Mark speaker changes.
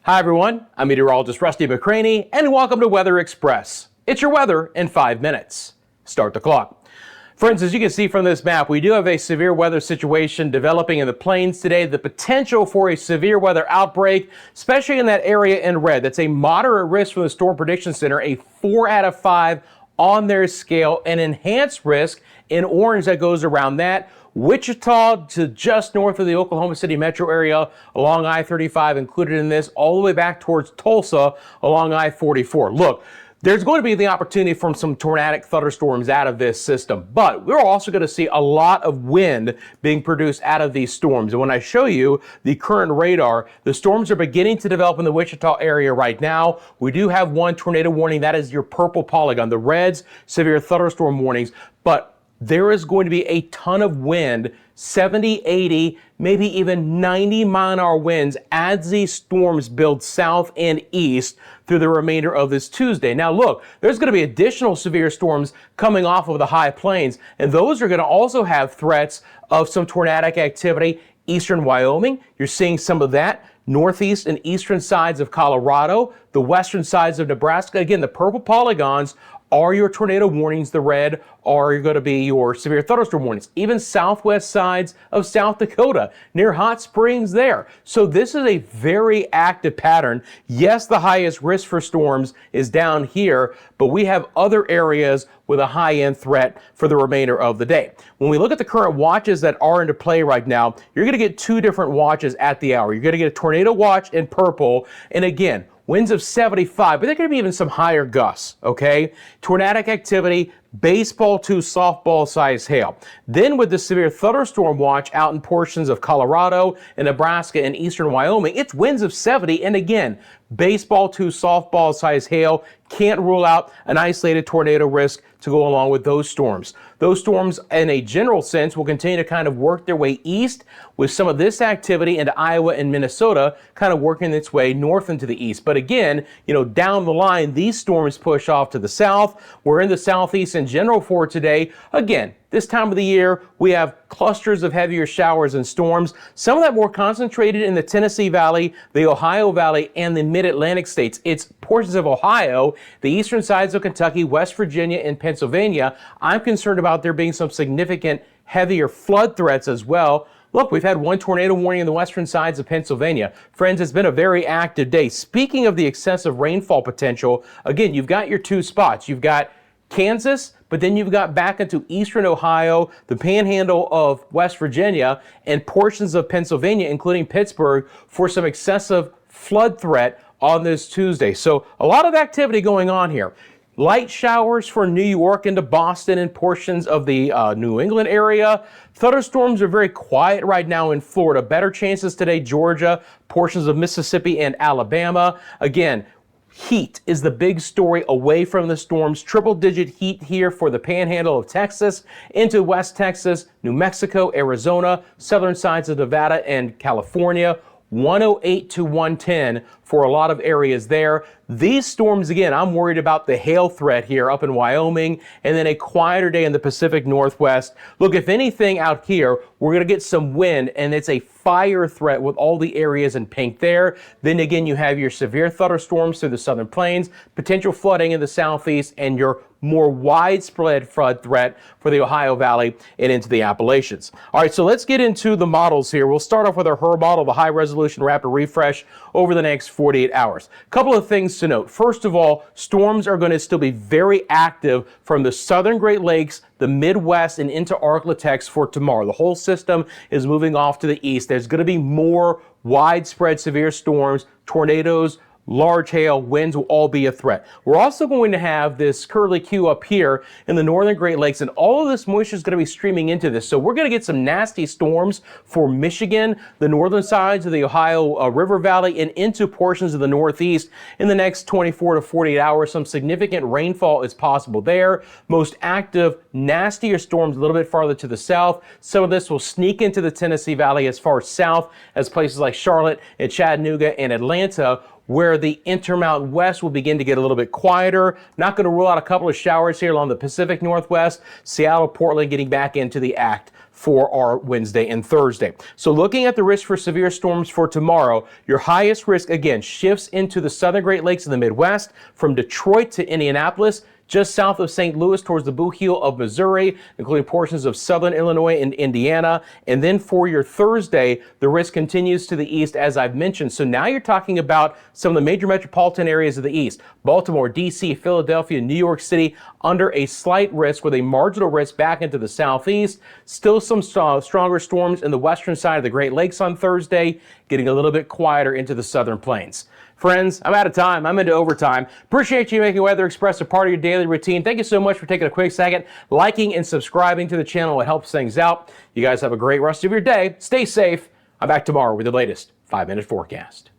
Speaker 1: Hi everyone, I'm meteorologist Rusty McCranie and welcome to Weather Express. It's your weather in 5 minutes. Start the clock. Friends, as you can see from this map, we do have a severe weather situation developing in the plains today. The potential for a severe weather outbreak, especially in that area in red. That's a moderate risk from the Storm Prediction Center, a 4 out of 5 on their scale, an enhanced risk in orange that goes around that. Wichita to just north of the Oklahoma City metro area along I-35 included in this, all the way back towards Tulsa along I-44. Look, there's going to be the opportunity for some tornadic thunderstorms out of this system, but we're also going to see a lot of wind being produced out of these storms. And when I show you the current radar, the storms are beginning to develop in the Wichita area right now. We do have one tornado warning. That is your purple polygon. The reds, severe thunderstorm warnings, but there is going to be a ton of wind, 70, 80, maybe even 90-mile-an-hour winds as these storms build south and east through the remainder of this Tuesday. Now look, there's going to be additional severe storms coming off of the high plains, and those are going to also have threats of some tornadic activity. Eastern Wyoming, you're seeing some of that. Northeast and eastern sides of Colorado, the western sides of Nebraska. Again, the purple polygons are your tornado warnings. The red are going to be your severe thunderstorm warnings. Even southwest sides of South Dakota, near Hot Springs there. So this is a very active pattern. Yes, the highest risk for storms is down here, but we have other areas with a high-end threat for the remainder of the day. When we look at the current watches that are into play right now, you're going to get two different watches at the hour. You're going to get a tornado watch in purple, and again, winds of 75, but there could be even some higher gusts, okay? Tornadic activity, baseball to softball size hail. Then with the severe thunderstorm watch out in portions of Colorado and Nebraska and eastern Wyoming, it's winds of 70, and again, baseball to softball size hail. Can't rule out an isolated tornado risk to go along with those storms. Those storms, in a general sense, will continue to kind of work their way east with some of this activity into Iowa and Minnesota kind of working its way north into the east. But again, down the line, these storms push off to the south. We're in the southeast in general for today. Again, this time of the year, we have clusters of heavier showers and storms, some of that more concentrated in the Tennessee Valley, the Ohio Valley, and the mid-Atlantic states. It's portions of Ohio, the eastern sides of Kentucky, West Virginia, and Pennsylvania. I'm concerned about there being some significant heavier flood threats as well. Look, we've had one tornado warning in the western sides of Pennsylvania. Friends, it's been a very active day. Speaking of the excessive rainfall potential, again, you've got your two spots. You've got Kansas, but then you've got back into eastern Ohio, the panhandle of West Virginia, and portions of Pennsylvania, including Pittsburgh, for some excessive flood threat on this Tuesday. So a lot of activity going on here. Light showers for New York into Boston and portions of the New England area. Thunderstorms are very quiet right now in Florida. Better chances today, Georgia, portions of Mississippi and Alabama. Again, heat is the big story away from the storms. Triple-digit heat here for the panhandle of Texas into West Texas, New Mexico, Arizona, southern sides of Nevada and California. 108 to 110 for a lot of areas there. These storms, again, I'm worried about the hail threat here up in Wyoming, and then a quieter day in the Pacific Northwest. Look, if anything out here, we're going to get some wind, and it's a fire threat with all the areas in pink there. Then again, you have your severe thunderstorms through the southern plains, potential flooding in the southeast, and your more widespread flood threat for the Ohio Valley and into the Appalachians. All right, so let's get into the models here. We'll start off with our HER model, the high resolution rapid refresh over the next 48 hours. A couple of things to note. First of all, storms are going to still be very active from the southern Great Lakes, the Midwest, and into Arklatex for tomorrow. The whole system is moving off to the east. There's going to be more widespread severe storms, tornadoes, large hail, winds will all be a threat. We're also going to have this curlicue up here in the northern Great Lakes, and all of this moisture is going to be streaming into this. So we're going to get some nasty storms for Michigan, the northern sides of the Ohio River Valley, and into portions of the Northeast in the next 24 to 48 hours. Some significant rainfall is possible there. Most active, nastier storms a little bit farther to the south. Some of this will sneak into the Tennessee Valley as far south as places like Charlotte and Chattanooga and Atlanta, where the Intermountain West will begin to get a little bit quieter. Not going to rule out a couple of showers here along the Pacific Northwest. Seattle, Portland getting back into the act. for our Wednesday and Thursday. So looking at the risk for severe storms for tomorrow, your highest risk again shifts into the southern Great Lakes and the Midwest from Detroit to Indianapolis, just south of St. Louis towards the Blue Heel of Missouri, including portions of southern Illinois and Indiana. And then for your Thursday, the risk continues to the east, as I've mentioned. So now you're talking about some of the major metropolitan areas of the east: Baltimore, D.C., Philadelphia, New York City, under a slight risk with a marginal risk back into the southeast. Still some stronger storms in the western side of the Great Lakes on Thursday, getting a little bit quieter into the southern plains. Friends, I'm out of time. I'm into overtime. Appreciate you making Weather Express a part of your daily routine. Thank you so much for taking a quick second, liking and subscribing to the channel. It helps things out. You guys have a great rest of your day. Stay safe. I'm back tomorrow with the latest 5-minute forecast.